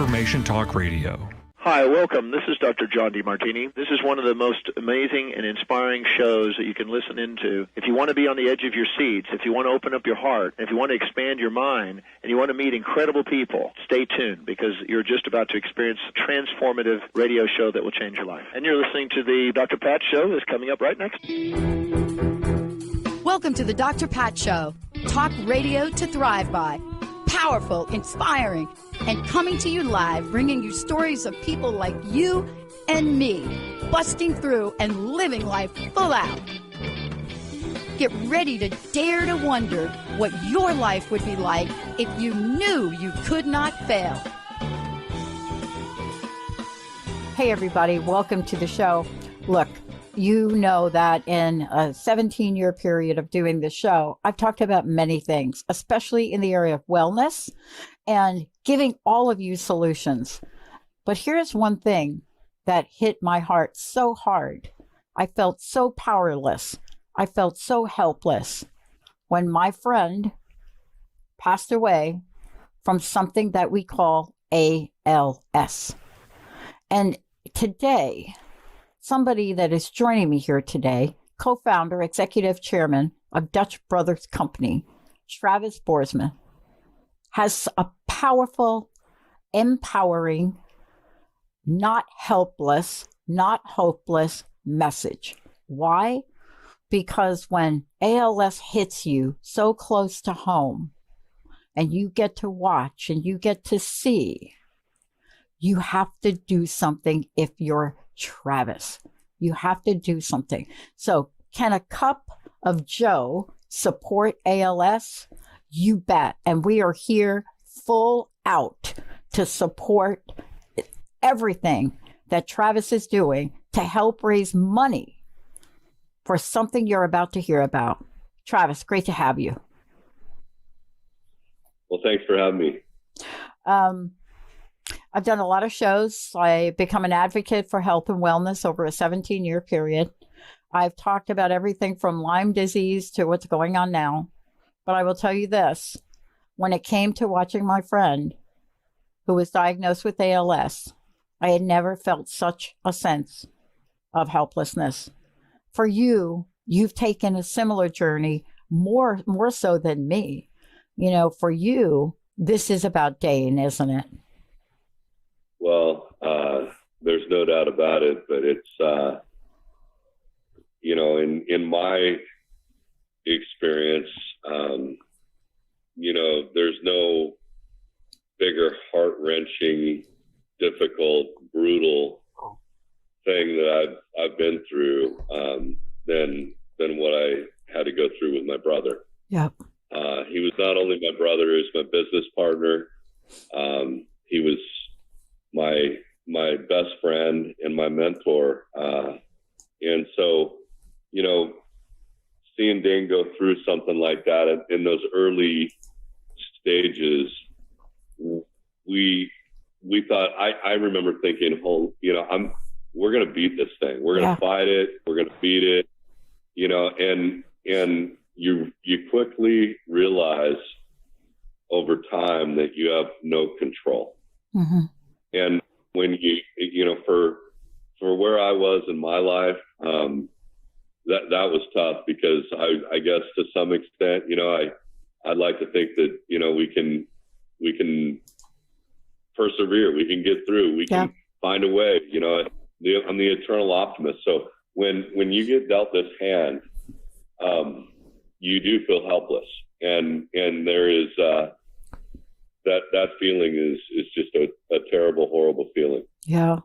Information Talk Radio. Hi, welcome. This is Dr. John DeMartini. This is one of the most amazing and inspiring shows that you can listen into. If you want to be on the edge of your seats, if you want to open up your heart, if you want to expand your mind, and you want to meet incredible people, stay tuned because you're just about to experience a transformative radio show that will change your life. And you're listening to the Dr. Pat Show that's coming up right next. Welcome to the Dr. Pat Show. Talk radio to thrive by. Powerful, inspiring, and coming to you live, bringing you stories of people like you and me, busting through and living life full out. Get ready to dare to wonder what your life would be like if you knew you could not fail. Hey, everybody. Welcome to the show. Look, you know that in a 17-year period of doing this show, I've talked about many things, especially in the area of wellness and giving all of you solutions. But here's one thing that hit my heart so hard. I felt so powerless. I felt so helpless when my friend passed away from something that we call ALS. And today, somebody that is joining me here today, co-founder, executive chairman of Dutch Brothers Company, Travis Boersma, has a powerful, empowering, not helpless, not hopeless message. Why? Because when ALS hits you so close to home and you get to watch and you get to see, you have to do something if you're Travis. You have to do something. So can a cup of Joe support ALS? You bet. And we are here full out to support everything that Travis is doing to help raise money for something you're about to hear about. Travis, great to have you. Well, thanks for having me. I've done a lot of shows. I become an advocate for health and wellness over a 17-year period. I've talked about everything from Lyme disease to what's going on now. But I will tell you this, when it came to watching my friend who was diagnosed with ALS, I had never felt such a sense of helplessness. For you, you've taken a similar journey, more so than me. You know, for you, this is about Dane, isn't it? Well, there's no doubt about it, but it's, you know, in my experience, you know, there's no bigger heart-wrenching, difficult, brutal thing that I've been through than what I had to go through with my brother. Yep. He was not only my brother, he was my business partner. He was my best friend and my mentor. And so, you know, seeing Dane go through something like that in those early stages, we thought, I remember thinking, oh, you know, we're going to beat this thing. We're going to fight it. We're going to beat it, you know, and you quickly realize over time that you have no control. Mm-hmm. And when you know, for where I was in my life, that was tough because I guess to some extent, you know, I'd like to think that, you know, we can persevere, we can get through, we can find a way, you know, I'm the eternal optimist. So when you get dealt this hand, you do feel helpless. And there is, that feeling is just a terrible, horrible feeling. Yeah.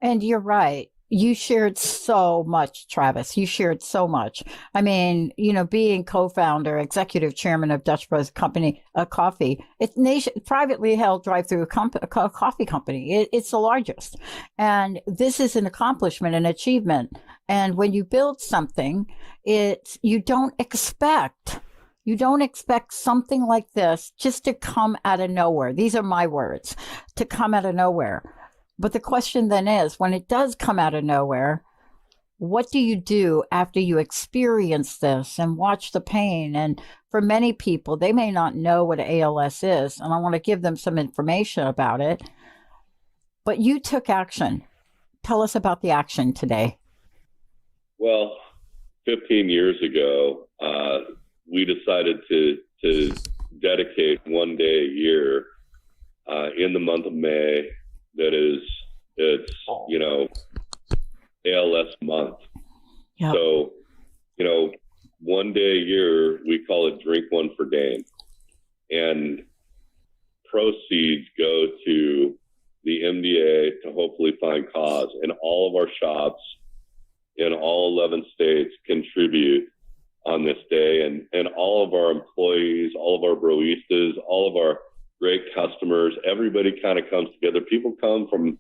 And you're right. You shared so much, Travis. You shared so much. I mean, you know, being co-founder, executive chairman of Dutch Brothers Company, coffee, it's privately held drive-through coffee company. It's the largest. And this is an accomplishment, an achievement. And when you build something, you don't expect something like this just to come out of nowhere. These are my words, to come out of nowhere. But the question then is, when it does come out of nowhere, what do you do after you experience this and watch the pain? And for many people, they may not know what ALS is, and I want to give them some information about it. but you took action. Tell us about the action today. Well, 15 years ago, we decided to dedicate one day a year in the month of May. It's ALS month. Yep. So, one day a year, we call it Drink One for Dane. And proceeds go to the MDA to hopefully find cause. And all of our shops in all 11 states contribute on this day. And all of our employees, all of our broistas, all of our great customers, everybody kind of comes together. People come from,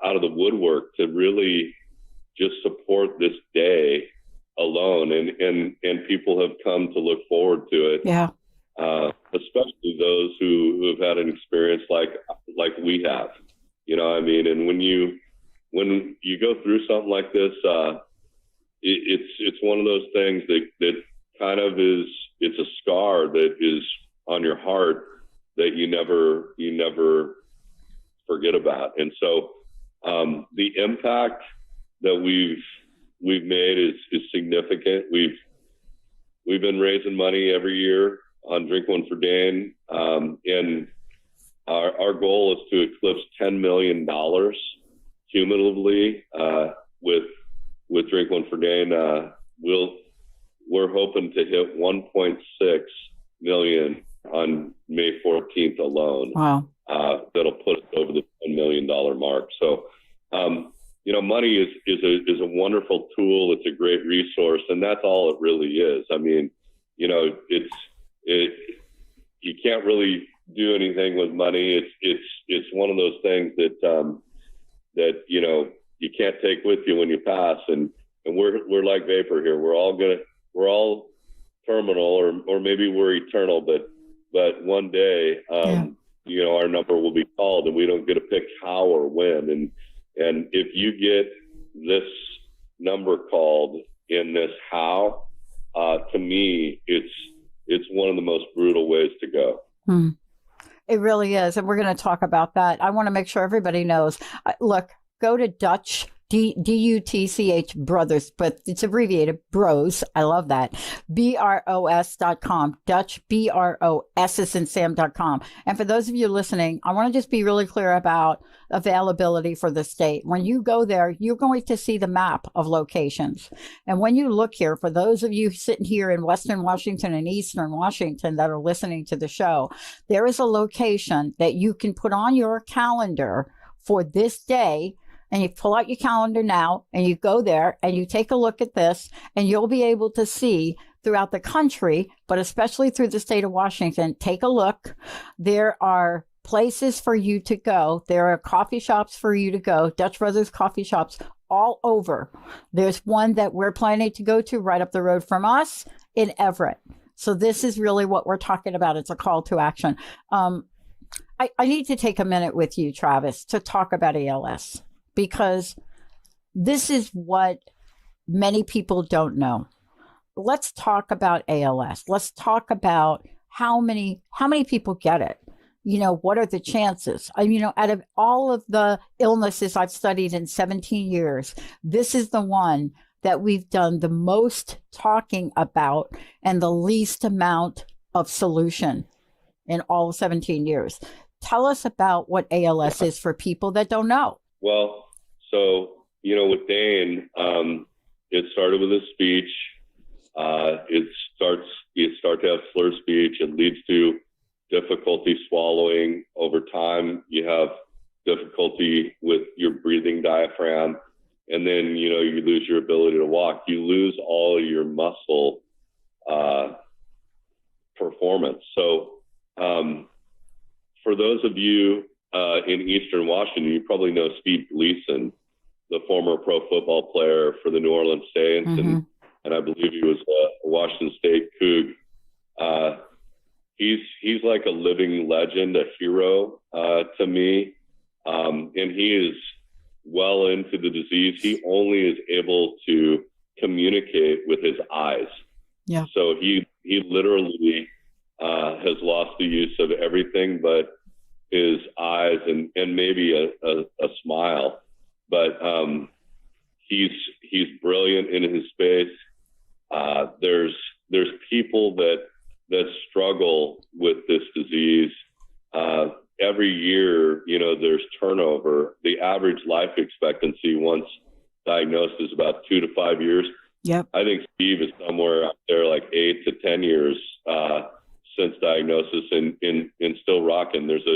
out of the woodwork to really just support this day alone. And people have come to look forward to it. Yeah. Especially those who have had an experience like we have, and when you go through something like this, it's one of those things that kind of it's a scar that is on your heart that you never forget about. And so, the impact that we've made is significant. We've been raising money every year on Drink One for Dane. And our goal is to eclipse $10 million cumulatively with Drink One for Dane. We're hoping to hit 1.6 million on May 14th alone. Wow. That'll put us over the $10 million mark. So, money is a wonderful tool. It's a great resource, and that's all it really is. I mean, you can't really do anything with money. It's one of those things that you can't take with you when you pass. And we're like vapor here. We're all terminal, or maybe we're eternal, but one day, our number will be called, and we don't get to pick how or when. And if you get this number called in this how, to me, it's one of the most brutal ways to go. It really is. And we're going to talk about that. I want to make sure everybody knows. Look, go to Dutch, DUTCH Brothers, but it's abbreviated Bros. I love that. BROS.com, Dutch, BROS in Sam.com. And for those of you listening, I want to just be really clear about availability for the state. When you go there, you're going to see the map of locations. And when you look here, for those of you sitting here in Western Washington and Eastern Washington that are listening to the show, there is a location that you can put on your calendar for this day. And you pull out your calendar now and you go there and you take a look at this, and you'll be able to see throughout the country, but especially through the state of Washington, take a look. There are places for you to go. There are coffee shops for you to go, Dutch Brothers coffee shops all over. There's one that we're planning to go to right up the road from us in Everett. So this is really what we're talking about. It's a call to action. I need to take a minute with you, Travis, to talk about ALS. Because this is what many people don't know. Let's talk about ALS. Let's talk about how many people get it. What are the chances? Out of all of the illnesses I've studied in 17 years, this is the one that we've done the most talking about and the least amount of solution in all 17 years. Tell us about what ALS is for people that don't know. Well, so, with Dane, it started with a speech. You start to have slurred speech. It leads to difficulty swallowing. Over time, you have difficulty with your breathing diaphragm. And then, you lose your ability to walk. You lose all of your muscle performance. So, for those of you in Eastern Washington, you probably know Steve Gleason, the former pro football player for the New Orleans Saints, and I believe he was a Washington State Coug. He's like a living legend, a hero to me, and he is well into the disease. He only is able to communicate with his eyes. Yeah. So he literally has lost the use of everything but his eyes and maybe a smile, but he's brilliant in his space. There's people that struggle with this disease. Every year, there's turnover. The average life expectancy once diagnosed is about 2 to 5 years. Yep. I think Steve is somewhere out there like 8 to 10 years since diagnosis and still rocking. There's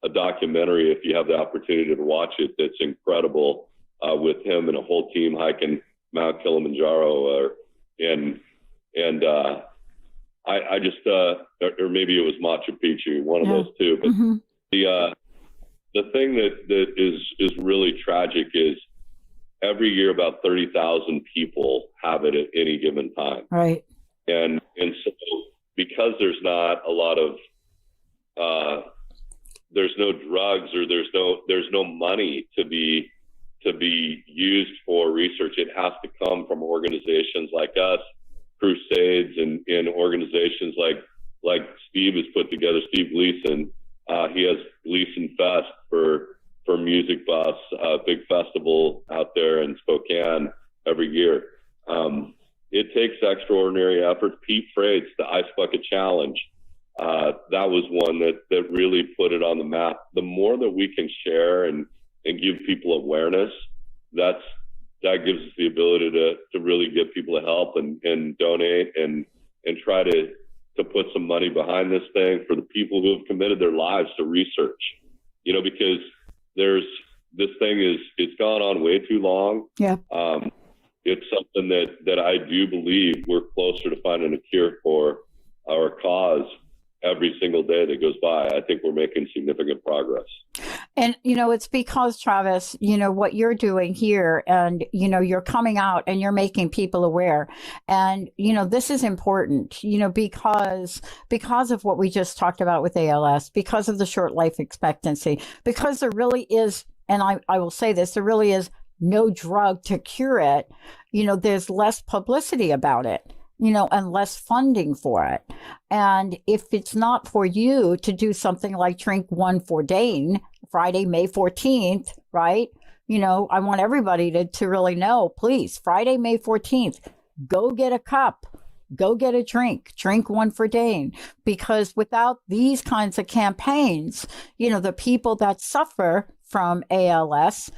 a documentary, if you have the opportunity to watch it, that's incredible with him and a whole team hiking Mount Kilimanjaro. I just, or maybe it was Machu Picchu, one of those two. But the thing that is really tragic is every year about 30,000 people have it at any given time. Right. And so because there's not a lot of, there's no drugs or there's no money to be used for research, it has to come from organizations like us, crusades, and organizations like Steve has put together, Steve Gleason. He has Gleason Fest for music buffs, a big festival out there in Spokane every year. It takes extraordinary effort. Pete Freight's the Ice Bucket Challenge. That was one that really put it on the map. The more that we can share and give people awareness, that gives us the ability to really get people to help and donate and try to put some money behind this thing for the people who have committed their lives to research. Because this thing it's gone on way too long. Yeah. It's something that I do believe we're closer to finding a cure for our cause every single day that goes by. I think we're making significant progress. And, it's because, Travis, what you're doing here and, you're coming out and you're making people aware. And, this is important, because of what we just talked about with ALS, because of the short life expectancy, because there really is, and I will say this, there really is no drug to cure it. There's less publicity about it, and less funding for it. And if it's not for you to do something like drink one for Dane, Friday, May 14th, right? I want everybody to really know, please, Friday, May 14th, go get a cup, go get a drink one for Dane. Because without these kinds of campaigns, the people that suffer from ALS,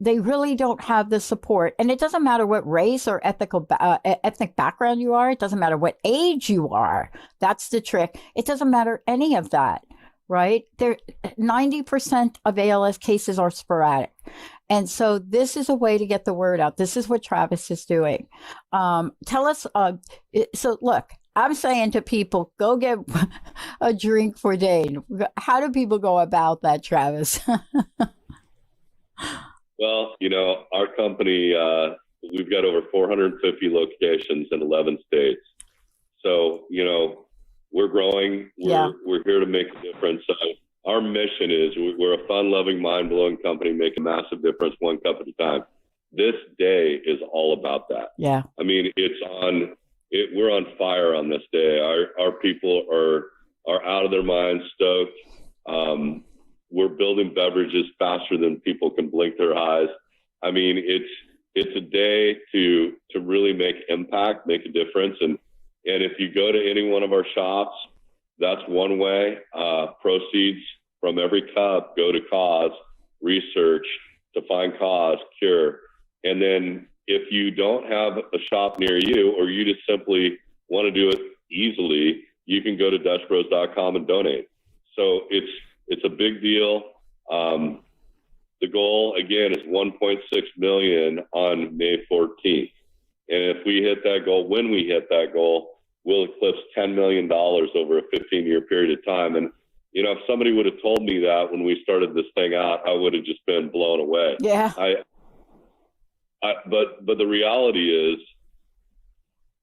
they really don't have the support. And it doesn't matter what race or ethnic background you are. It doesn't matter what age you are. That's the trick. It doesn't matter any of that, right? 90% of ALS cases are sporadic. And so this is a way to get the word out. This is what Travis is doing. Tell us, so look, I'm saying to people, go get a drink for Dane. How do people go about that, Travis? Well, our company, we've got over 450 locations in 11 states. So, we're growing. We're here to make a difference. Our mission is we're a fun-loving, mind-blowing company making a massive difference one cup at a time. This day is all about that. Yeah. I mean, we're on fire on this day. Our people are out of their minds, stoked. We're building beverages faster than people can blink their eyes. I mean, it's a day to really make impact, make a difference. And if you go to any one of our shops, that's one way. Proceeds from every cup go to cause, research to find cause, cure. And then if you don't have a shop near you, or you just simply want to do it easily, you can go to DutchBros.com and donate. So it's a big deal. The goal, again, is 1.6 million on May 14th. And if we hit that goal, when we hit that goal, we'll eclipse $10 million over a 15-year period of time. And, if somebody would have told me that when we started this thing out, I would have just been blown away. Yeah. But the reality is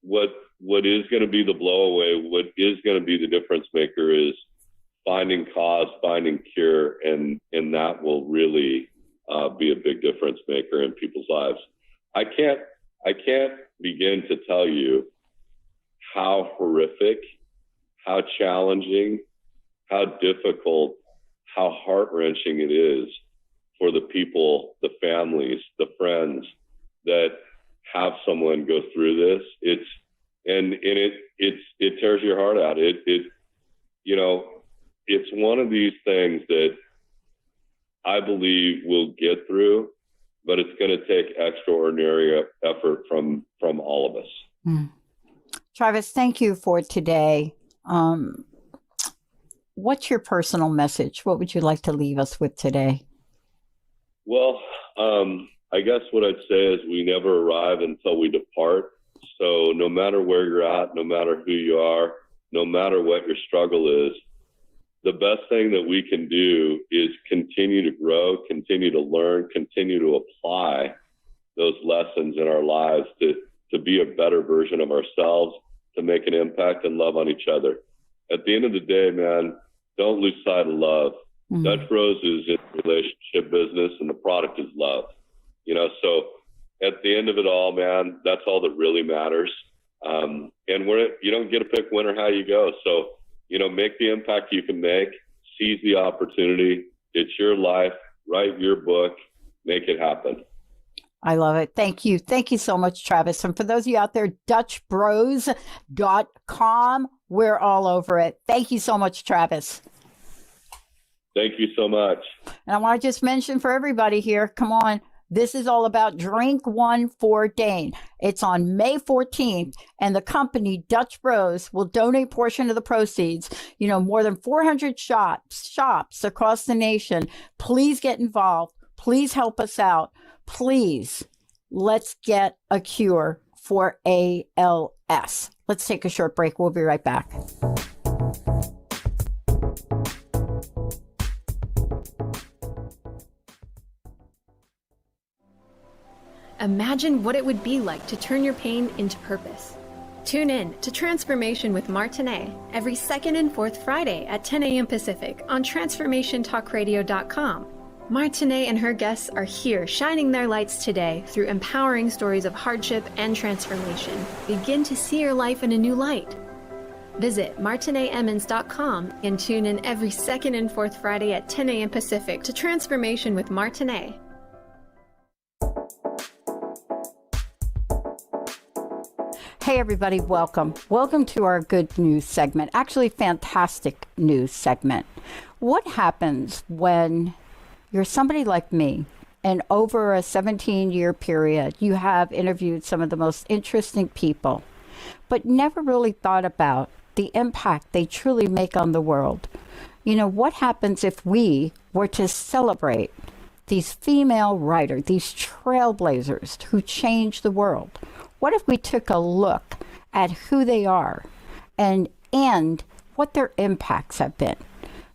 what is going to be the blowaway, what is going to be the difference maker is finding cause, finding cure, and that will really be a big difference maker in people's lives. I can't begin to tell you how horrific, how challenging, how difficult how heart-wrenching it is for the people, the families, the friends that have someone go through this. It tears your heart out. It's one of these things that I believe we'll get through, but it's going to take extraordinary effort from all of us. Mm. Travis, thank you for today. What's your personal message? What would you like to leave us with today? Well, I guess what I'd say is we never arrive until we depart. So no matter where you're at, no matter who you are, no matter what your struggle is, the best thing that we can do is continue to grow, continue to learn, continue to apply those lessons in our lives to be a better version of ourselves, to make an impact and love on each other. At the end of the day, man, don't lose sight of love. Mm-hmm. Dutch Bros is in the relationship business, and the product is love. So at the end of it all, man, that's all that really matters. And you don't get to pick when or how you go. So, make the impact you can make, seize the opportunity. It's your life, write your book, make it happen. I love it. Thank you. Thank you so much, Travis. And for those of you out there, DutchBros.com, we're all over it. Thank you so much, Travis. Thank you so much. And I want to just mention for everybody here, come on, this is all about Drink One for Dane. It's on May 14th, and the company, Dutch Bros, will donate a portion of the proceeds. More than 400 shops across the nation. Please get involved. Please help us out. Please, let's get a cure for ALS. Let's take a short break. We'll be right back. Imagine what it would be like to turn your pain into purpose. Tune in to Transformation with Martinet every second and fourth Friday at 10 a.m. Pacific on TransformationTalkRadio.com. Martinet and her guests are here shining their lights today through empowering stories of hardship and transformation. Begin to see your life in a new light. Visit MartinetEmmons.com and tune in every second and fourth Friday at 10 a.m. Pacific to Transformation with Martinet. Hey, everybody, welcome. Welcome to our good news segment. Actually, fantastic news segment. What happens when you're somebody like me, and over a 17-year period, you have interviewed some of the most interesting people, but never really thought about the impact they truly make on the world? What happens if we were to celebrate these female writers, these trailblazers who change the world? What if we took a look at who they are and what their impacts have been?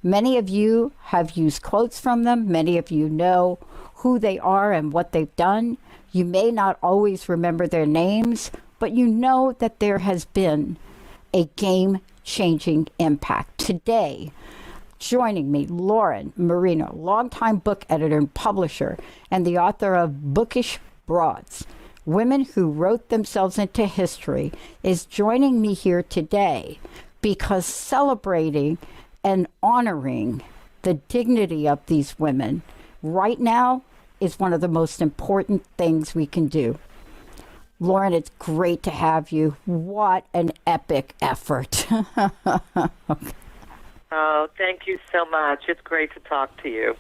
Many of you have used quotes from them. Many of you know who they are and what they've done. You may not always remember their names, but you know that there has been a game-changing impact. Today, joining me, Lauren Marino, longtime book editor and publisher, and the author of Bookish Broads, Women Who Wrote Themselves into History, is joining me here today because celebrating and honoring the dignity of these women right now is one of the most important things we can do. Lauren, it's great to have you. What an epic effort. Oh, thank you so much. It's great to talk to you.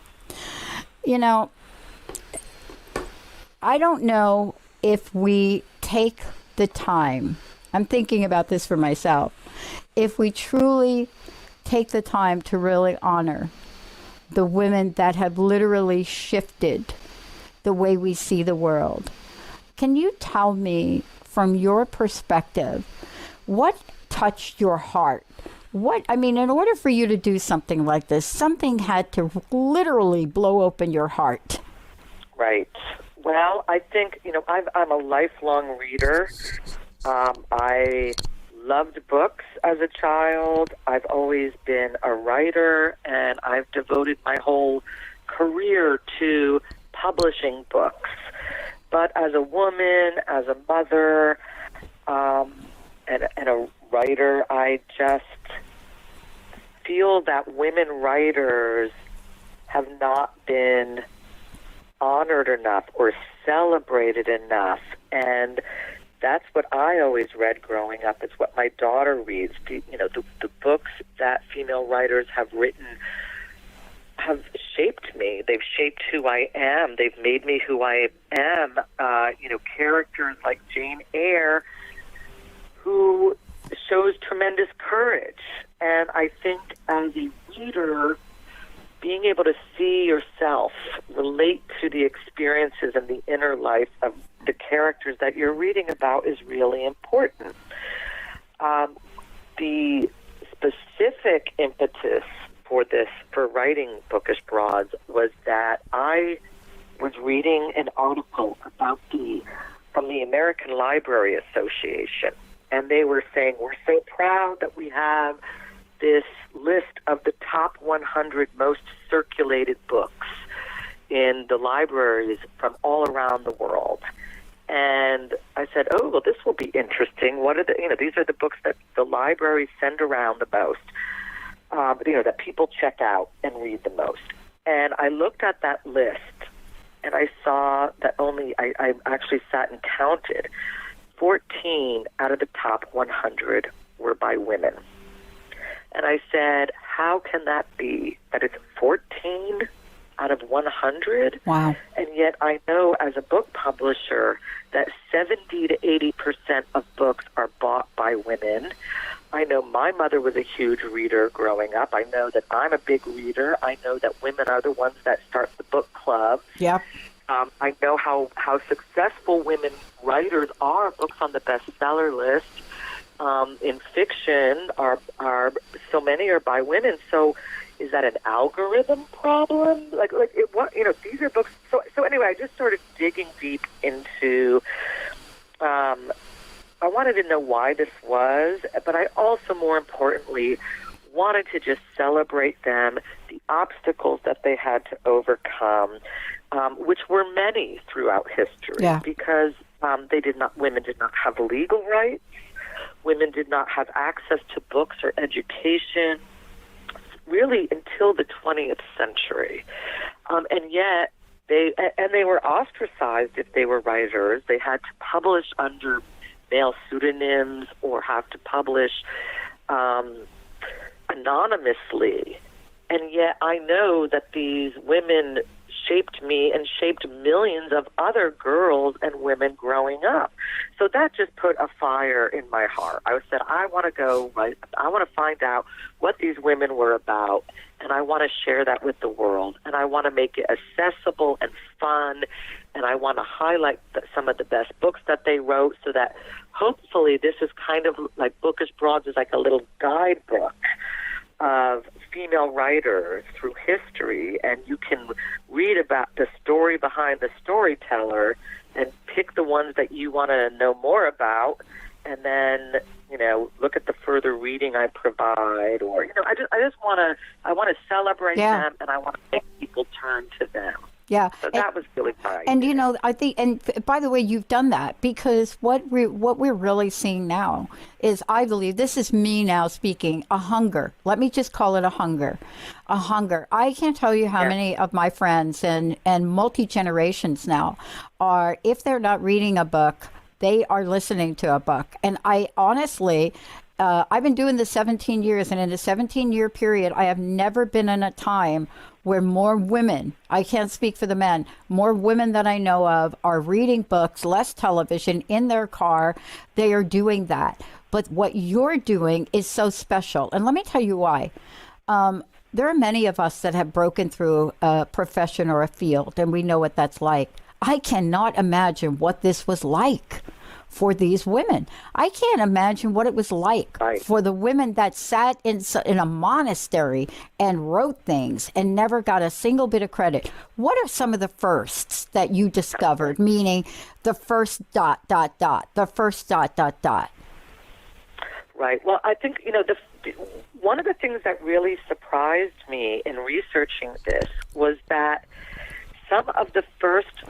I don't know if we take the time, I'm thinking about this for myself, if we truly take the time to really honor the women that have literally shifted the way we see the world. Can you tell me, from your perspective, what touched your heart? In order for you to do something like this, something had to literally blow open your heart. Right. Well, I think, I'm a lifelong reader. I loved books as a child. I've always been a writer, and I've devoted my whole career to publishing books. But as a woman, as a mother, and a writer, I just feel that women writers have not been honored enough or celebrated enough. And that's what I always read growing up. It's what my daughter reads. The books that female writers have written have shaped me. They've shaped who I am. They've made me who I am. Characters like Jane Eyre, who shows tremendous courage. And I think as a reader, being able to see yourself, relate to the experiences and the inner life of the characters that you're reading about is really important. The specific impetus for writing Bookish Broads was that I was reading an article from the American Library Association, and they were saying, we're so proud that we have this list of the top 100 most circulated books in the libraries from all around the world. And I said, oh, well, this will be interesting. What are these are the books that the libraries send around the most, that people check out and read the most. And I looked at that list, and I saw that I actually sat and counted 14 out of the top 100 were by women. And I said, how can that be? That it's 14 out of 100? Wow. And yet I know as a book publisher that 70 to 80% of books are bought by women. I know my mother was a huge reader growing up. I know that I'm a big reader. I know that women are the ones that start the book club. Yeah. I know how successful women writers are. Books on the bestseller list in fiction are so many are by women. So is that an algorithm problem? These are books. So anyway, I just started digging deep into. I wanted to know why this was, but I also, more importantly, wanted to just celebrate them, the obstacles that they had to overcome, which were many throughout history, because women did not have legal rights, women did not have access to books or education, really until the 20th century, and yet they were ostracized if they were writers. They had to publish under male pseudonyms or have to publish anonymously. And yet I know that these women shaped me and shaped millions of other girls and women growing up. So that just put a fire in my heart. I said, I want to find out what these women were about, and I want to share that with the world, and I want to make it accessible and fun, and I want to highlight some of the best books that they wrote, so that hopefully this is kind of like Bookish Broads is like a little guidebook of female writers through history, and you can read about the story behind the storyteller and pick the ones that you want to know more about, and then look at the further reading I provide, or I just want to celebrate them, and I want to make people turn to them. Yeah. So that was really fun. And I think, and by the way, you've done that, because what we're really seeing now is, I believe, this is me now speaking, a hunger. Let me just call it a hunger. I can't tell you how many of my friends and multi-generations now are, if they're not reading a book, they are listening to a book. And I honestly, I've been doing this 17 years, and in a 17-year period, I have never been in a time where more women, I can't speak for the men, more women that I know of are reading books, less television, in their car. They are doing that. But what you're doing is so special. And let me tell you why. There are many of us that have broken through a profession or a field, and we know what that's like. I cannot imagine what this was like for these women. I can't imagine what it was like for the women that sat in a monastery and wrote things and never got a single bit of credit. What are some of the firsts that you discovered? Meaning the first ... the first ... Right. Well, I think, one of the things that really surprised me in researching this was that some of the first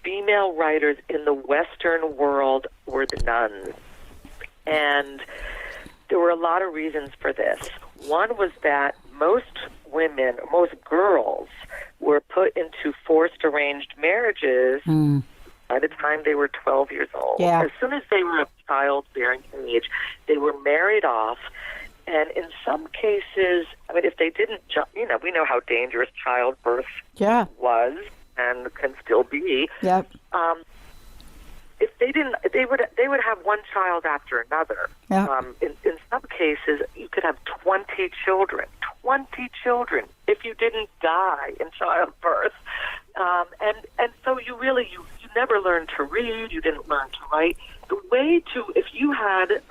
female writers in the Western world were the nuns. And there were a lot of reasons for this. One was that most women, most girls, were put into forced arranged marriages by the time they were 12 years old. Yeah. As soon as they were of childbearing age, they were married off. And in some cases, I mean, if they didn't, we know how dangerous childbirth was and can still be. Yep. If they didn't, they would have one child after another. Yep. In some cases, you could have 20 children. 20 children if you didn't die in childbirth. And so you never learned to read. You didn't learn to write. The way to, if you had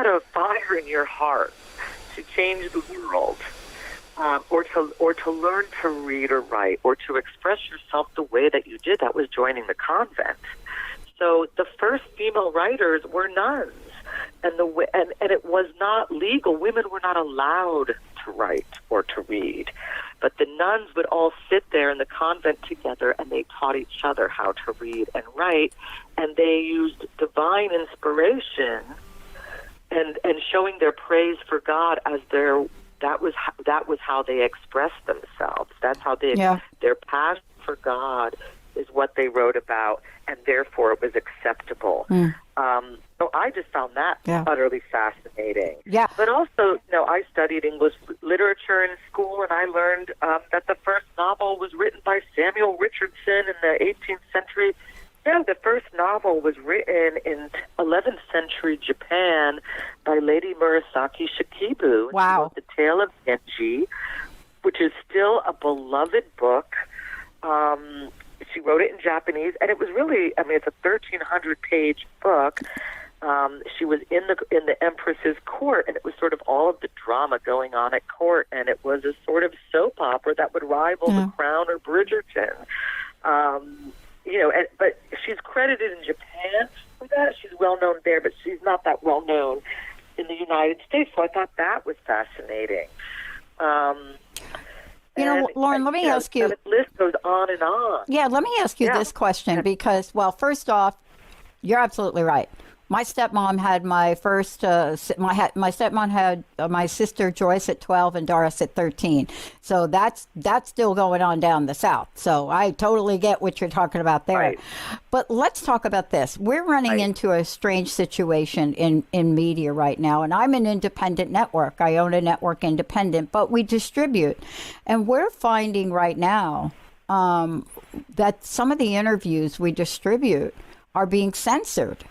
a fire in your heart to change the world, or to learn to read or write, or to express yourself the way that you did, that was joining the convent. So the first female writers were nuns, and it was not legal. Women were not allowed to write or to read, but the nuns would all sit there in the convent together, and they taught each other how to read and write, and they used divine inspiration and showing their praise for God as that was how they expressed themselves. That's how their passion for God is what they wrote about, and therefore it was acceptable. So I just found that utterly fascinating. Yeah. But also, I studied English literature in school, and I learned that the first novel was written by Samuel Richardson in the 18th century. Yeah, the first novel was written in 11th century Japan by Lady Murasaki Shikibu. Wow. She wrote The Tale of Genji, which is still a beloved book. She wrote it in Japanese, and it was really, it's a 1,300-page book. She was in the Empress's court, and it was sort of all of the drama going on at court, and it was a sort of soap opera that would rival The Crown or Bridgerton. But she's credited in Japan for that. She's well known there, but she's not that well known in the United States. So I thought that was fascinating. Lauren, let me ask you. The list goes on and on. Yeah, let me ask you this question because, well, first off, you're absolutely right. My stepmom had my first, my stepmom had my sister Joyce at 12 and Doris at 13. So that's still going on down the South. So I totally get what you're talking about there. Right. But let's talk about this. We're running into a strange situation in media right now. And I'm an independent network. I own a network independent, but we distribute. And we're finding right now that some of the interviews we distribute are being censored.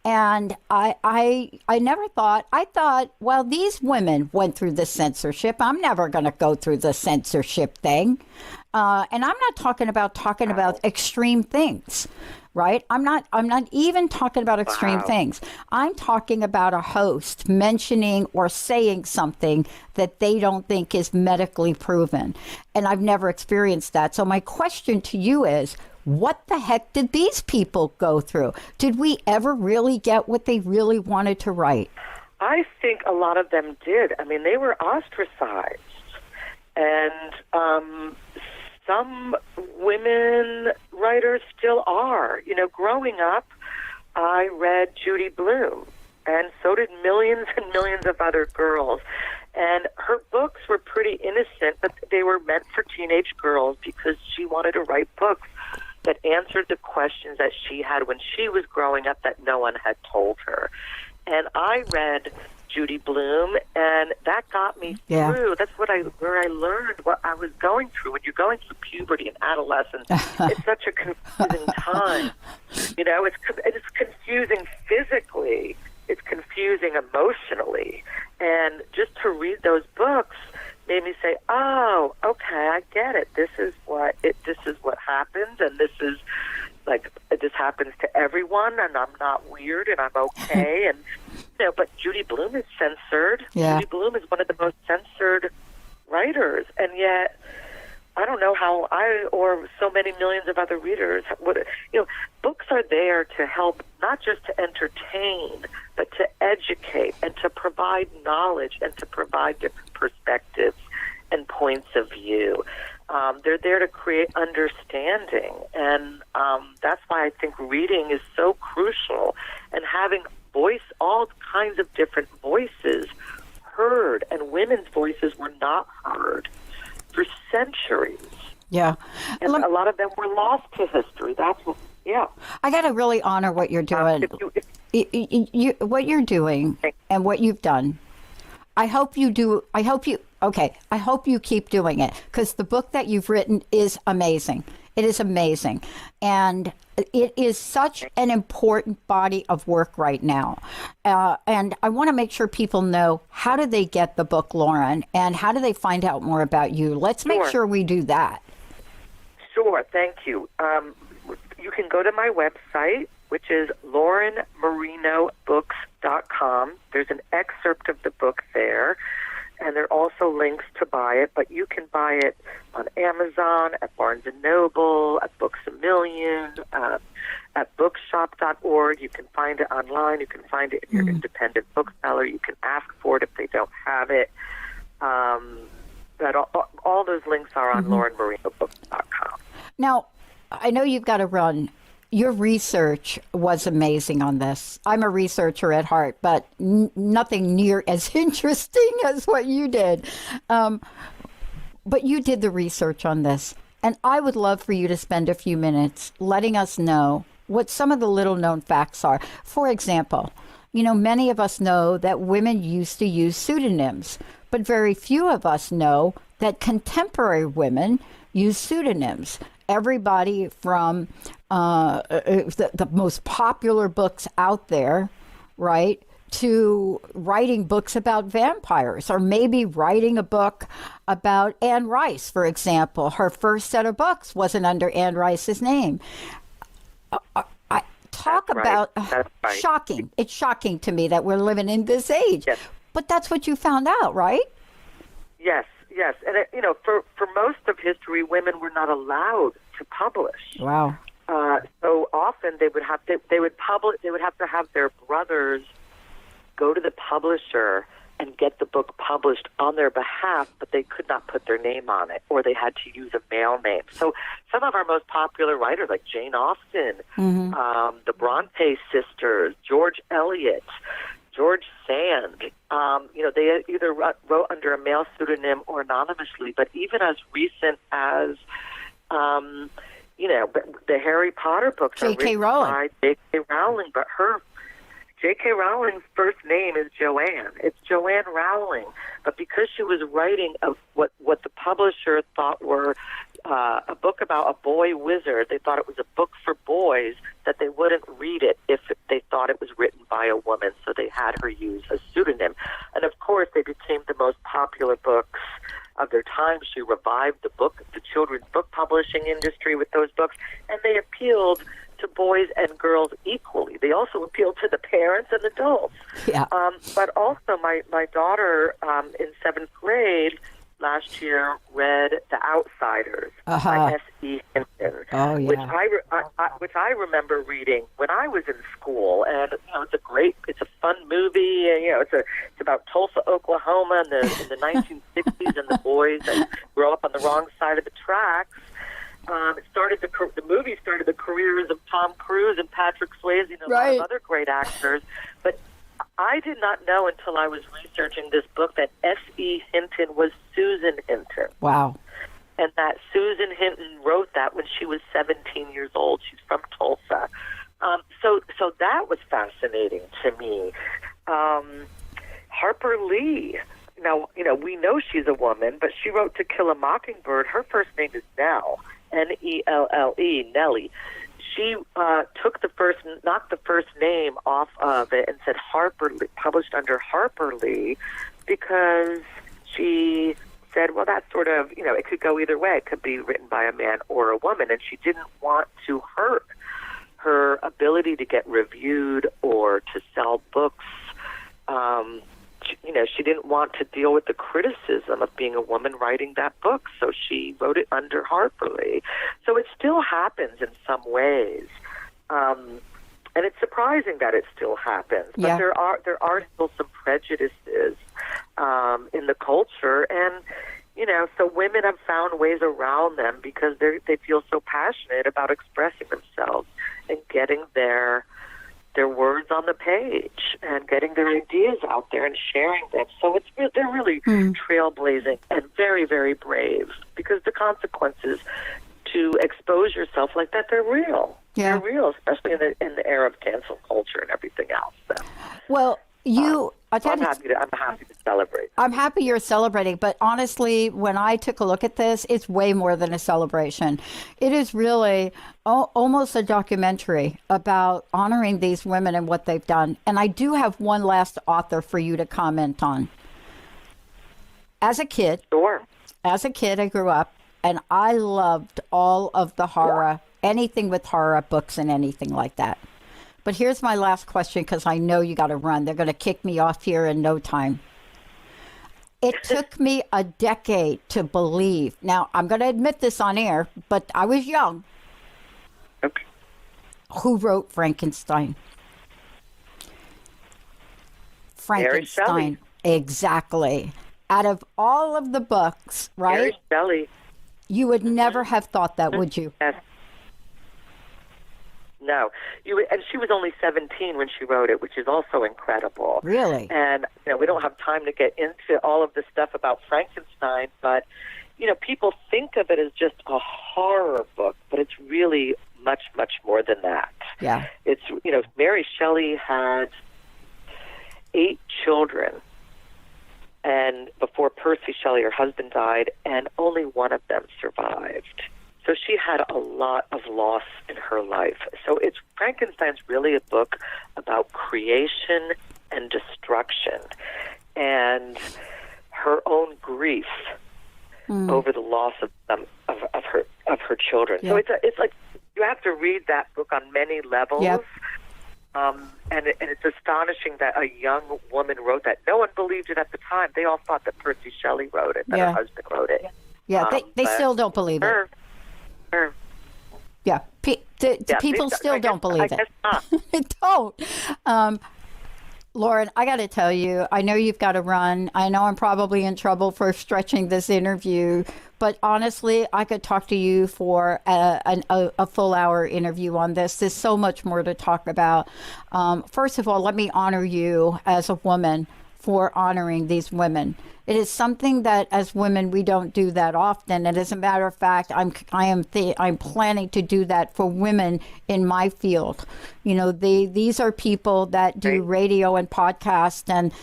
And I never thought, I thought, well, these women went through the censorship. I'm never going to go through the censorship thing. And I'm not talking about extreme things, right? I'm not even talking about extreme things. I'm talking about a host mentioning or saying something that they don't think is medically proven. And I've never experienced that. So my question to you is, what the heck did these people go through? Did we ever really get what they really wanted to write? I think a lot of them did. They were ostracized. And some women writers still are. Growing up, I read Judy Blume, and so did millions and millions of other girls. And her books were pretty innocent, but they were meant for teenage girls because she wanted to write books that answered the questions that she had when she was growing up that no one had told her. And I read Judy Blume, and that got me through. That's where I learned what I was going through. When you're going through puberty and adolescence, it's such a confusing time. It's confusing physically. It's confusing emotionally. And just to read those books made me say, "Oh, okay, I get it. This is what happens, and this happens to everyone, and I'm not weird, and I'm okay." And but Judy Blume is censored. Yeah. Judy Blume is one of the most censored writers, and yet I don't know how I or so many millions of other readers would. Books are there to help, not just to entertain, but to educate and to provide knowledge and to provide different perspectives and points of view. They're there to create understanding, and that's why I think reading is so crucial, and having all kinds of different voices heard, and women's voices were not heard for centuries. Yeah. And a lot of them were lost to history. That's what, yeah. I got to really honor what you're doing. What you're doing and what you've done. I hope you keep doing it, because the book that you've written is amazing. It is amazing. And it is such an important body of work right now. And I want to make sure people know, how do they get the book, Lauren? And how do they find out more about you? Let's make sure we do that. Sure, thank you. You can go to my website, which is laurenmarinobooks.com. There's an excerpt of the book there, and there are also links to buy it, but you can buy it on Amazon, at Barnes & Noble, at Books A Million, at bookshop.org. You can find it online. You can find it in your independent bookseller. You can ask for it if they don't have it. But all those links are on laurenmarinobooks.com. Now, I know you've got to run. Your research was amazing on this. I'm a researcher at heart, but nothing near as interesting as what you did. But you did the research on this, and I would love for you to spend a few minutes letting us know what some of the little-known facts are. For example, many of us know that women used to use pseudonyms, but very few of us know that contemporary women use pseudonyms. Everybody from the most popular books out there, right, to writing books about vampires, or maybe writing a book about Anne Rice, for example. Her first set of books wasn't under Anne Rice's name. Shocking. It's shocking to me that we're living in this age. Yes. But that's what you found out, right? Yes. And, for most of history, women were not allowed to publish. Wow. So often they would have to have their brothers go to the publisher and get the book published on their behalf, but they could not put their name on it, or they had to use a male name. So some of our most popular writers, like Jane Austen, the Bronte sisters, George Eliot, George Sand, they either wrote under a male pseudonym or anonymously. But even as recent as, the Harry Potter books are written by J.K. Rowling, but J.K. Rowling's first name is Joanne. It's Joanne Rowling. But because she was writing what the publisher thought were a book about a boy wizard, they thought it was a book for boys, that they wouldn't read it if they thought it was written by a woman, so they had her use a pseudonym. And of course, they became the most popular books of their time. She revived the children's book publishing industry with those books, and they appealed to boys and girls equally. They also appealed to the parents and adults. Yeah. But also, my daughter in 7th grade last year read The Outsiders by S.E. Hinton, which I remember reading when I was in school, and it's a fun movie. It's about Tulsa, Oklahoma in the 1960s, and the boys that grow up on the wrong side of the tracks. The movie started the careers of Tom Cruise and Patrick Swayze and a lot of other great actors, but I did not know until I was researching this book that S.E. Hinton was Susan Hinton. Wow. And that Susan Hinton wrote that when she was 17 years old. She's from Tulsa. So that was fascinating to me. Harper Lee. Now, we know she's a woman, but she wrote To Kill a Mockingbird. Her first name is Nell, N-E-L-L-E, Nellie. She knocked the first name off of it and said Harper Lee, published under Harper Lee, because she said, well, that's sort of, it could go either way. It could be written by a man or a woman, and she didn't want to hurt her ability to get reviewed or to sell books. She didn't want to deal with the criticism of being a woman writing that book, so she wrote it under Harper Lee. So it still happens in some ways, and it's surprising that it still happens. But there are still some prejudices in the culture, and so women have found ways around them because they feel so passionate about expressing themselves and getting their their words on the page and getting their ideas out there and sharing them. So they're really trailblazing and very, very brave, because the consequences to expose yourself like that, they're real. Yeah. They're real, especially in the era of cancel culture and everything else. So, Well, I'm happy to celebrate. I'm happy you're celebrating, but honestly, when I took a look at this, it's way more than a celebration. It is really almost a documentary about honoring these women and what they've done. And I do have one last author for you to comment on. As a kid, I grew up, and I loved all of the horror, anything with horror books and anything like that. But here's my last question, because I know you got to run. They're going to kick me off here in no time. It took me a decade to believe. Now, I'm going to admit this on air, but I was young. Okay. Who wrote Frankenstein? Frankenstein. Mary Shelley. Exactly. Out of all of the books, right? Mary Shelley. You would never have thought that, would you? Yes. No. And she was only 17 when she wrote it, which is also incredible. Really? And, we don't have time to get into all of the stuff about Frankenstein, but, people think of it as just a horror book, but it's really much, much more than that. Yeah. It's, Mary Shelley had 8 children, and before Percy Shelley, her husband, died, and only one of them survived. So she had a lot of loss in her life. So Frankenstein's really a book about creation and destruction and her own grief over the loss of her children. Yeah. So it's like you have to read that book on many levels. Yep. And it's astonishing that a young woman wrote that. No one believed it at the time. They all thought that Percy Shelley wrote it, that her husband wrote it. Yeah, they still don't believe it. Yeah, people still don't believe it. I guess not. Don't. Lauren, I got to tell you, I know you've got to run. I know I'm probably in trouble for stretching this interview, but honestly, I could talk to you for a full hour interview on this. There's so much more to talk about. First of all, let me honor you as a woman for honoring these women. It is something that as women we don't do that often, and as a matter of fact, I'm planning to do that for women in my field. These are people that do radio and podcast, and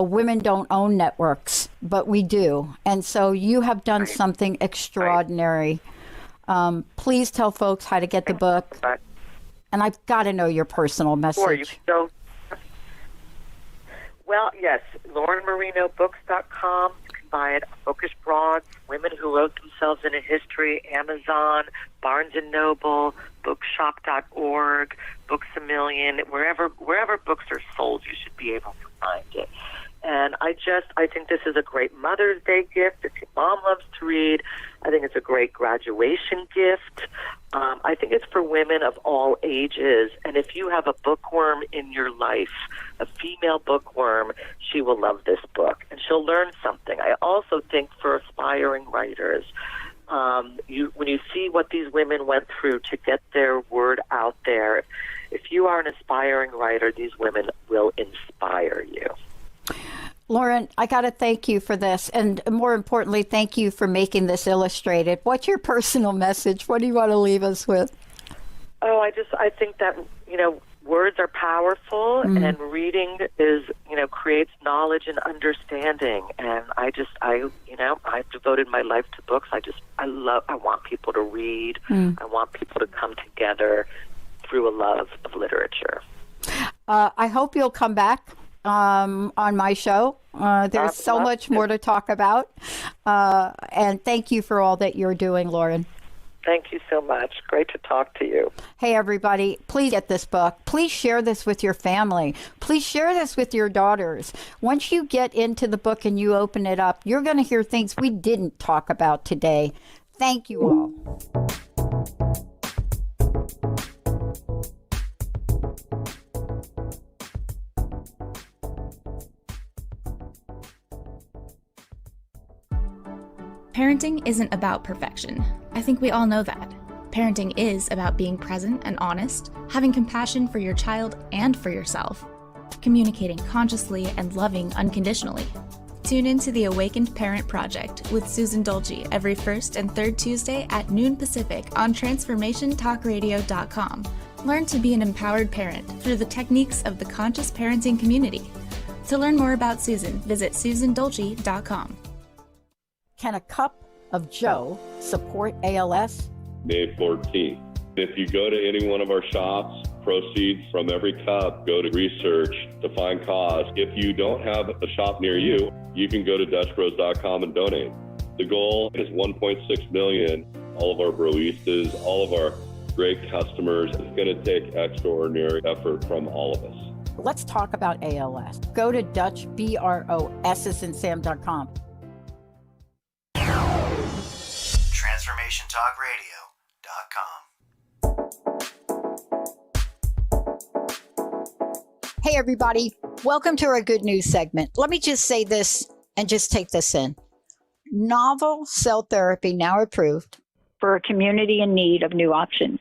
women don't own networks, but we do, and so you have done something extraordinary. Please tell folks how to get the book, and I've got to know your personal message. Well, yes, LaurenMarinoBooks.com. You can buy it. Bookish Broads, Women Who Wrote Themselves in a History, Amazon, Barnes & Noble, Bookshop.org, Books A Million. Wherever books are sold, you should be able to find it. And I think this is a great Mother's Day gift. If your mom loves to read, I think it's a great graduation gift. I think it's for women of all ages. And if you have a bookworm in your life, a female bookworm, she will love this book. And she'll learn something. I also think for aspiring writers, when you see what these women went through to get their word out there, if you are an aspiring writer, these women will inspire you. Lauren, I got to thank you for this. And more importantly, thank you for making this illustrated. What's your personal message? What do you want to leave us with? Oh, I think that, words are powerful, and reading is, creates knowledge and understanding. And I've devoted my life to books. I want people to read. I want people to come together through a love of literature. I hope you'll come back on my show. There's so much more to talk about. And thank you for all that you're doing, Lauren. Thank you so much. Great to talk to you. Hey, everybody, please get this book. Please share this with your family. Please share this with your daughters. Once you get into the book and you open it up, you're going to hear things we didn't talk about today. Thank you all. Parenting isn't about perfection. I think we all know that. Parenting is about being present and honest, having compassion for your child and for yourself, communicating consciously and loving unconditionally. Tune into the Awakened Parent Project with Susan Dolce every first and third Tuesday at noon Pacific on TransformationTalkRadio.com. Learn to be an empowered parent through the techniques of the conscious parenting community. To learn more about Susan, visit susandolce.com. Can a cup of Joe support ALS? May 14th. If you go to any one of our shops, proceeds from every cup go to research to find cause. If you don't have a shop near you, you can go to DutchBros.com and donate. The goal is 1.6 million. All of our broistas, all of our great customers. It's going to take extraordinary effort from all of us. Let's talk about ALS. Go to DutchBrossAsSandSam.com. TransformationTalkRadio.com. Hey, everybody. Welcome to our good news segment. Let me just say this and just take this in. Novel cell therapy now approved for a community in need of new options.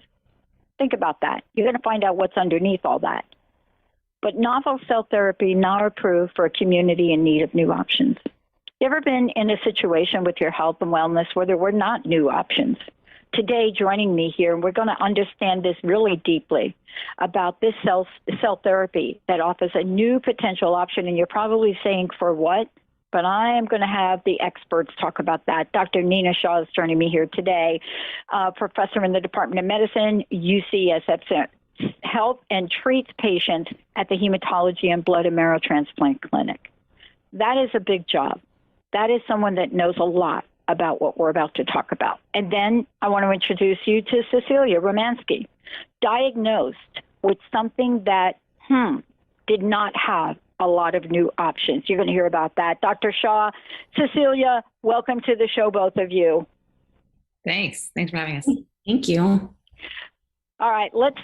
Think about that. You're going to find out what's underneath all that. But novel cell therapy now approved for a community in need of new options. You ever been in a situation with your health and wellness where there were not new options? Today, joining me here, we're going to understand this really deeply about this cell therapy that offers a new potential option. And you're probably saying, for what? But I am going to have the experts talk about that. Dr. Nina Shaw is joining me here today, professor in the Department of Medicine, UCSF Health, and treats patients at the Hematology and Blood and Marrow Transplant Clinic. That is a big job. That is someone that knows a lot about what we're about to talk about. And then I want to introduce you to Cecilia Romansky, diagnosed with something that did not have a lot of new options. You're going to hear about that. Dr. Shaw, Cecilia, welcome to the show, both of you. Thanks for having us. Thank you. All right, let's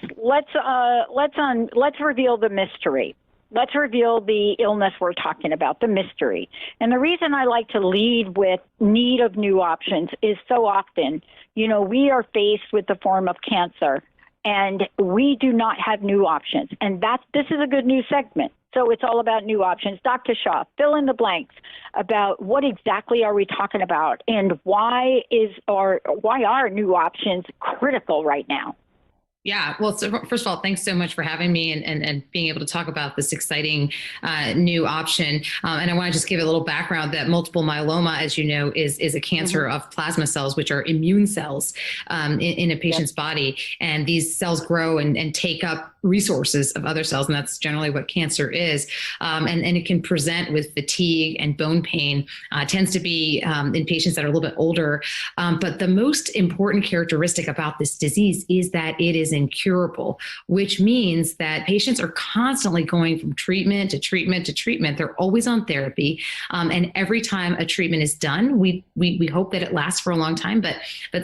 reveal the mystery. Let's reveal the illness we're talking about, the mystery. And the reason I like to lead with need of new options is so often, we are faced with the form of cancer and we do not have new options. And this is a good news segment. So it's all about new options. Dr. Shaw, fill in the blanks about what exactly are we talking about and why are new options critical right now? Yeah. Well, so first of all, thanks so much for having me and being able to talk about this exciting new option. And I want to just give a little background that multiple myeloma, as you know, is a cancer of plasma cells, which are immune cells in a patient's body. And these cells grow and take up resources of other cells. And that's generally what cancer is. And it can present with fatigue and bone pain, tends to be in patients that are a little bit older. But the most important characteristic about this disease is that it is incurable, which means that patients are constantly going from treatment to treatment to treatment. They're always on therapy. And every time a treatment is done, we hope that it lasts for a long time, but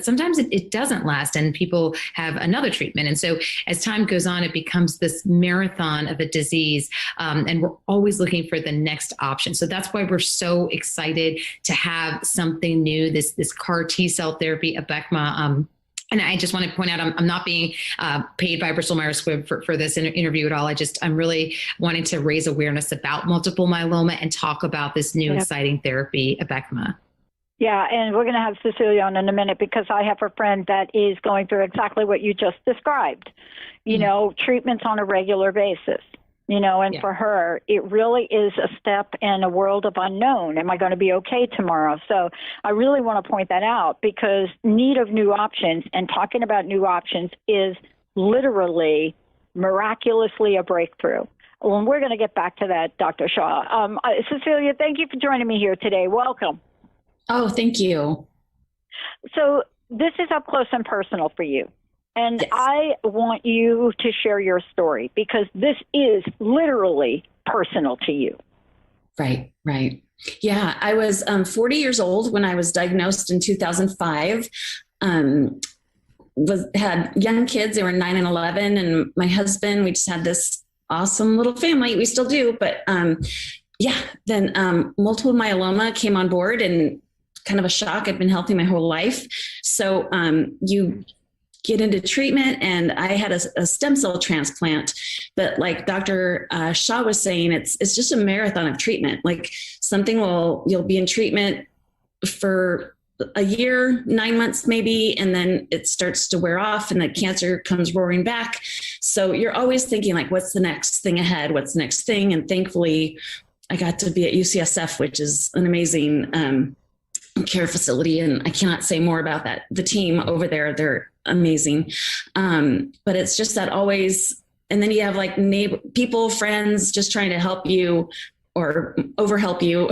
sometimes it doesn't last and people have another treatment. And so as time goes on, it becomes this marathon of a disease. And we're always looking for the next option. So that's why we're so excited to have something new, this CAR T cell therapy, Abecma. And I just want to point out, I'm not being paid by Bristol Myers Squibb for this interview at all. I'm really wanting to raise awareness about multiple myeloma and talk about this new exciting therapy, Abecma. Yeah, and we're going to have Cecilia on in a minute because I have a friend that is going through exactly what you just described, treatments on a regular basis. For her, it really is a step in a world of unknown. Am I going to be okay tomorrow? So I really want to point that out because need of new options and talking about new options is literally miraculously a breakthrough. And we're going to get back to that, Dr. Shaw. Cecilia, thank you for joining me here today. Welcome. Oh, thank you. So this is up close and personal for you. And yes. I want you to share your story because this is literally personal to you. Right. Yeah, I was 40 years old when I was diagnosed in 2005. Had young kids, they were 9 and 11, and my husband, we just had this awesome little family. We still do, but then multiple myeloma came on board and kind of a shock. I've been healthy my whole life. So you get into treatment, and I had a stem cell transplant. But like Dr. Shah was saying, it's just a marathon of treatment. Like you'll be in treatment for a year, 9 months maybe, and then it starts to wear off and the cancer comes roaring back. So you're always thinking like, what's the next thing ahead? What's the next thing? And thankfully I got to be at UCSF, which is an amazing care facility. And I cannot say more about that. The team over there, they're amazing. But it's just that always, and then you have like people, friends, just trying to help you or overhelp you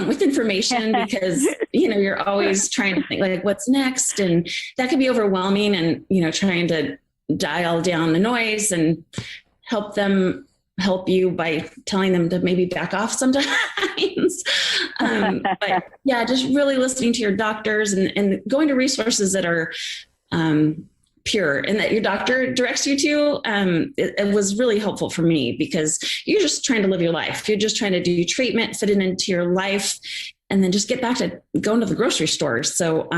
with information because, you're always trying to think like what's next. And that can be overwhelming and, trying to dial down the noise and help you by telling them to maybe back off sometimes. But yeah, just really listening to your doctors and going to resources that are pure and that your doctor directs you to. It was really helpful for me because you're just trying to live your life. You're just trying to do treatment, fit it into your life, and then just get back to going to the grocery store. So,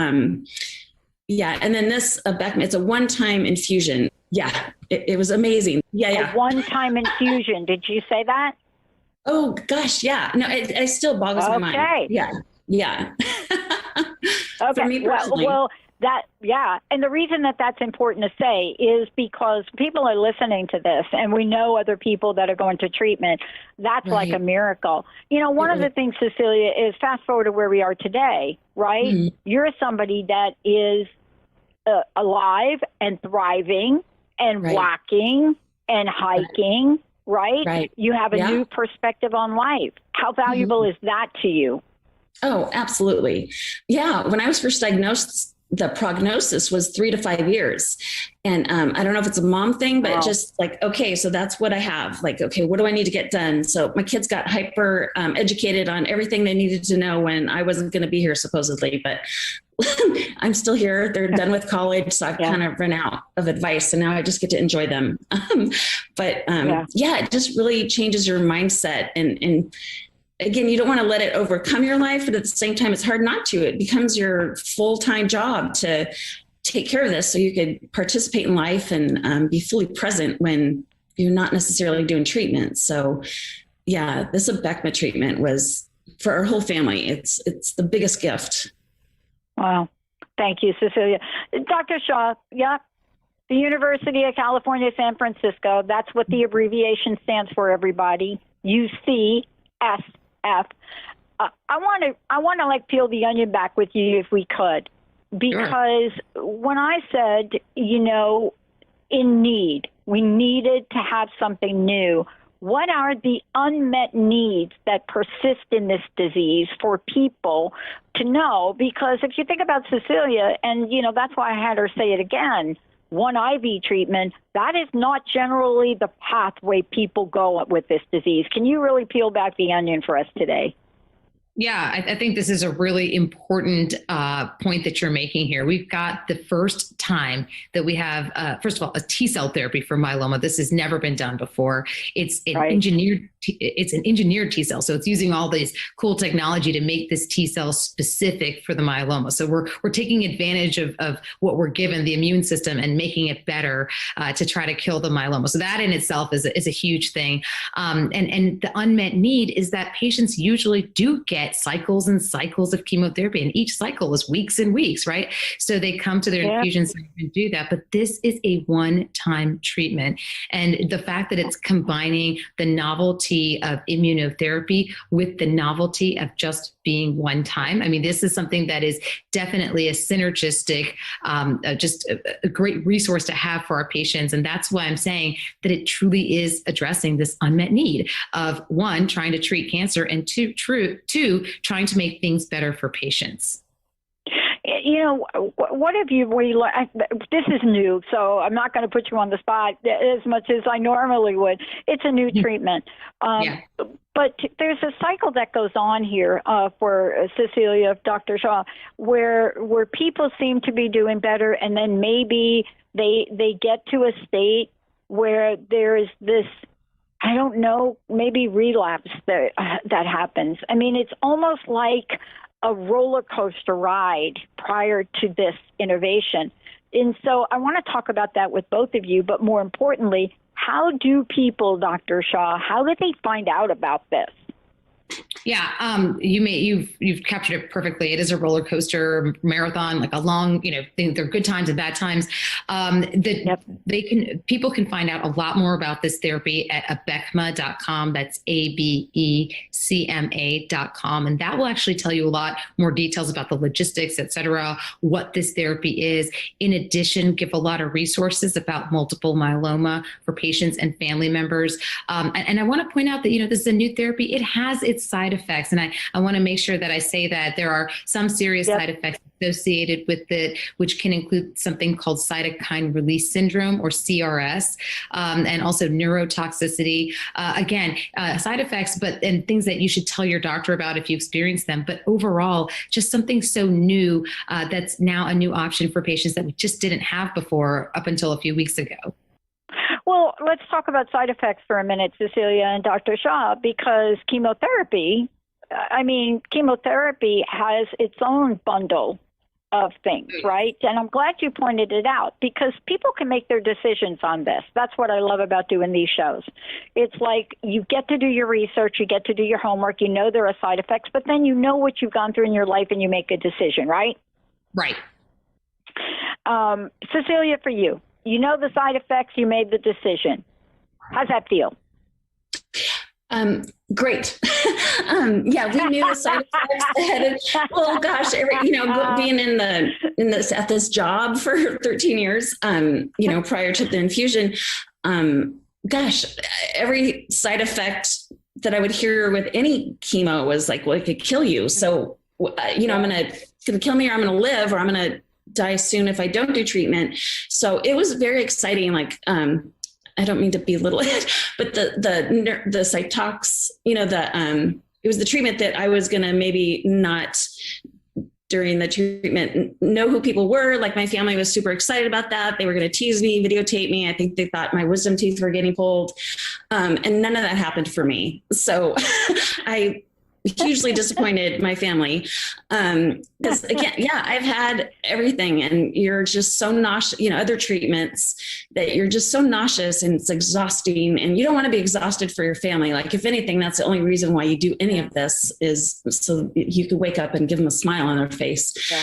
yeah. And then this Beckman, it's a one-time infusion. Yeah. It was amazing. Yeah. A one-time infusion. Did you say that? Oh gosh. Yeah. No, it still boggles my mind. Yeah. Yeah. Okay. For me personally. Well, and the reason that that's important to say is because people are listening to this and we know other people that are going to treatment. That's like a miracle. One of the things, Cecilia, is fast forward to where we are today, right? Mm-hmm. You're somebody that is alive and thriving and walking and hiking, right? You have a new perspective on life. How valuable is that to you? Oh, absolutely. Yeah. When I was first diagnosed, the prognosis was 3 to 5 years. And I don't know if it's a mom thing, but just like, okay, so that's what I have. Like, okay, what do I need to get done? So my kids got hyper educated on everything they needed to know when I wasn't going to be here, supposedly, but I'm still here. They're done with college. So I've kind of run out of advice and now I just get to enjoy them. But it just really changes your mindset. And again, you don't want to let it overcome your life, but at the same time, it's hard not to. It becomes your full-time job to take care of this so you could participate in life and be fully present when you're not necessarily doing treatment. So yeah, this Abecma treatment was for our whole family. It's the biggest gift. Wow. Thank you, Cecilia. Dr. Shah, the University of California, San Francisco, that's what the abbreviation stands for, everybody. UCSF. I want to like peel the onion back with you if we could, because when I said, in need, we needed to have something new. What are the unmet needs that persist in this disease for people to know? Because if you think about Cecilia, and, that's why I had her say it again, one IV treatment, that is not generally the pathway people go with this disease. Can you really peel back the onion for us today? Yeah, I think this is a really important point that you're making here. We've got the first time that we have, first of all, a T-cell therapy for myeloma. This has never been done before. It's an engineered T-cell. So it's using all this cool technology to make this T-cell specific for the myeloma. So we're taking advantage of what we're given, the immune system, and making it better to try to kill the myeloma. So that in itself is a huge thing. And the unmet need is that patients usually do get cycles and cycles of chemotherapy, and each cycle is weeks and weeks, right? So they come to their infusion center and do that, but this is a one-time treatment. And the fact that it's combining the novelty of immunotherapy with the novelty of just being one time. I mean, this is something that is definitely a synergistic, just a great resource to have for our patients. And that's why I'm saying that it truly is addressing this unmet need of, one, trying to treat cancer, and two, trying to make things better for patients. What have you learned? This is new, so I'm not going to put you on the spot as much as I normally would. It's a new treatment. But there's a cycle that goes on here for Cecilia, Dr. Shah, where people seem to be doing better, and then maybe they get to a state where there is this, I don't know, maybe relapse that happens. I mean, it's almost like a roller coaster ride prior to this innovation. And so I want to talk about that with both of you, but more importantly, how do people, Dr. Shaw, how do they find out about this? Yeah, you've captured it perfectly. It is a roller coaster marathon, like a long, thing. There are good times and bad times. People can find out a lot more about this therapy at abecma.com. That's ABECMA.com, and that will actually tell you a lot more details about the logistics, et cetera, what this therapy is. In addition, give a lot of resources about multiple myeloma for patients and family members. And I want to point out that this is a new therapy. It has its side effects. And I want to make sure that I say that there are some serious side effects associated with it, which can include something called cytokine release syndrome, or CRS, and also neurotoxicity. Side effects, and things that you should tell your doctor about if you experience them. But overall, just something so new that's now a new option for patients that we just didn't have before up until a few weeks ago. Well, let's talk about side effects for a minute, Cecilia and Dr. Shaw, because chemotherapy has its own bundle of things, right? And I'm glad you pointed it out, because people can make their decisions on this. That's what I love about doing these shows. It's like you get to do your research, you get to do your homework, you know there are side effects, but then you know what you've gone through in your life and you make a decision, right? Right. Cecilia, for you, you know the side effects, you made the decision. How's that feel? Great. We knew the side effects ahead of, being at this job for 13 years, prior to the infusion, every side effect that I would hear with any chemo was like, well, it could kill you. So, I'm going to kill me, or I'm going to live, or I'm going to die soon if I don't do treatment. So it was very exciting. Like, I don't mean to belittle it, but the Cytox, it was the treatment that I was going to maybe not during the treatment know who people were. Like, my family was super excited about that. They were going to tease me, videotape me. I think they thought my wisdom teeth were getting pulled. And none of that happened for me. So I hugely disappointed my family. Because I've had everything, and you're just so nauseous, other treatments that you're just so nauseous, and it's exhausting, and you don't want to be exhausted for your family. Like, if anything, that's the only reason why you do any of this, is so you could wake up and give them a smile on their face. Yeah.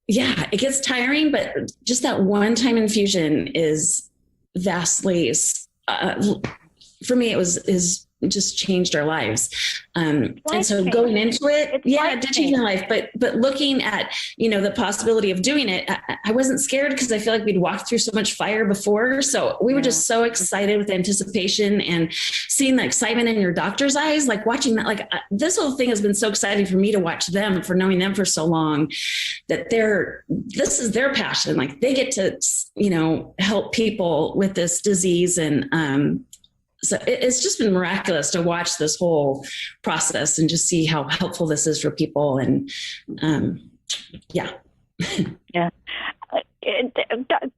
It gets tiring, but just that one-time infusion is vastly, for me, it just changed our lives. And so going into it, it did change my life. But looking at, the possibility of doing it, I wasn't scared, because I feel like we'd walked through so much fire before. So we were just so excited with anticipation, and seeing the excitement in your doctor's eyes, like watching that, like this whole thing has been so exciting for me to watch them, for knowing them for so long, that this is their passion. Like, they get to, help people with this disease. And, so it's just been miraculous to watch this whole process and just see how helpful this is for people. And Yeah.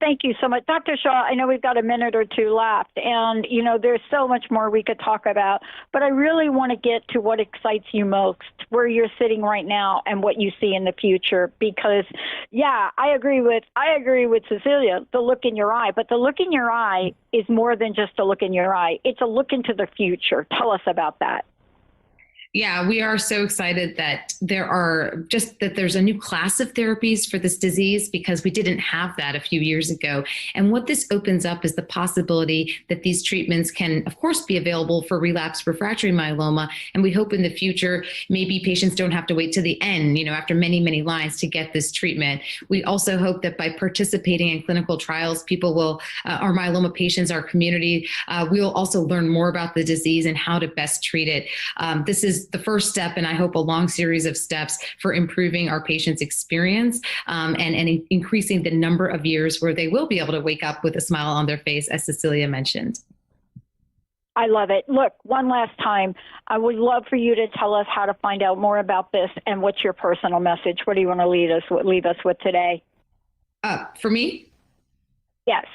Thank you so much. Dr. Shaw, I know we've got a minute or two left, and, there's so much more we could talk about, but I really want to get to what excites you most, where you're sitting right now and what you see in the future, because, I agree with Cecilia, the look in your eye, but the look in your eye is more than just a look in your eye. It's a look into the future. Tell us about that. Yeah, we are so excited that there's a new class of therapies for this disease, because we didn't have that a few years ago. And what this opens up is the possibility that these treatments can, of course, be available for relapsed refractory myeloma. And we hope in the future, maybe patients don't have to wait to the end, after many, many lines to get this treatment. We also hope that by participating in clinical trials, people will, our myeloma patients, our community, we will also learn more about the disease and how to best treat it. This is the first step, and I hope a long series of steps for improving our patients' experience, and increasing the number of years where they will be able to wake up with a smile on their face, as Cecilia mentioned. I love it. Look, one last time, I would love for you to tell us how to find out more about this, and what's your personal message? What do you want to leave us with today? For me? Yes.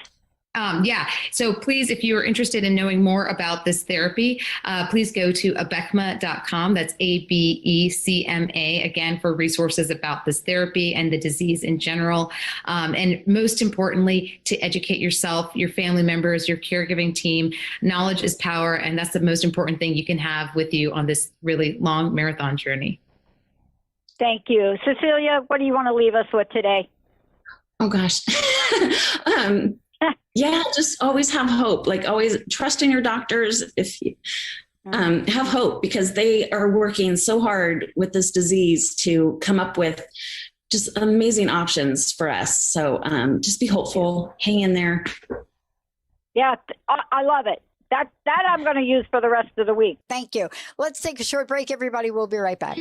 Yeah. So please, if you are interested in knowing more about this therapy, please go to abecma.com. That's ABECMA, again, for resources about this therapy and the disease in general. And most importantly, to educate yourself, your family members, your caregiving team. Knowledge is power. And that's the most important thing you can have with you on this really long marathon journey. Thank you. Cecilia, what do you want to leave us with today? Oh, gosh. Yeah, just always have hope. Like always trust in your doctors. If you have hope, because they are working so hard with this disease to come up with just amazing options for us. So just be hopeful, hang in there. Yeah, I love it. That I'm going to use for the rest of the week. Thank you. Let's take a short break, everybody. We'll be right back.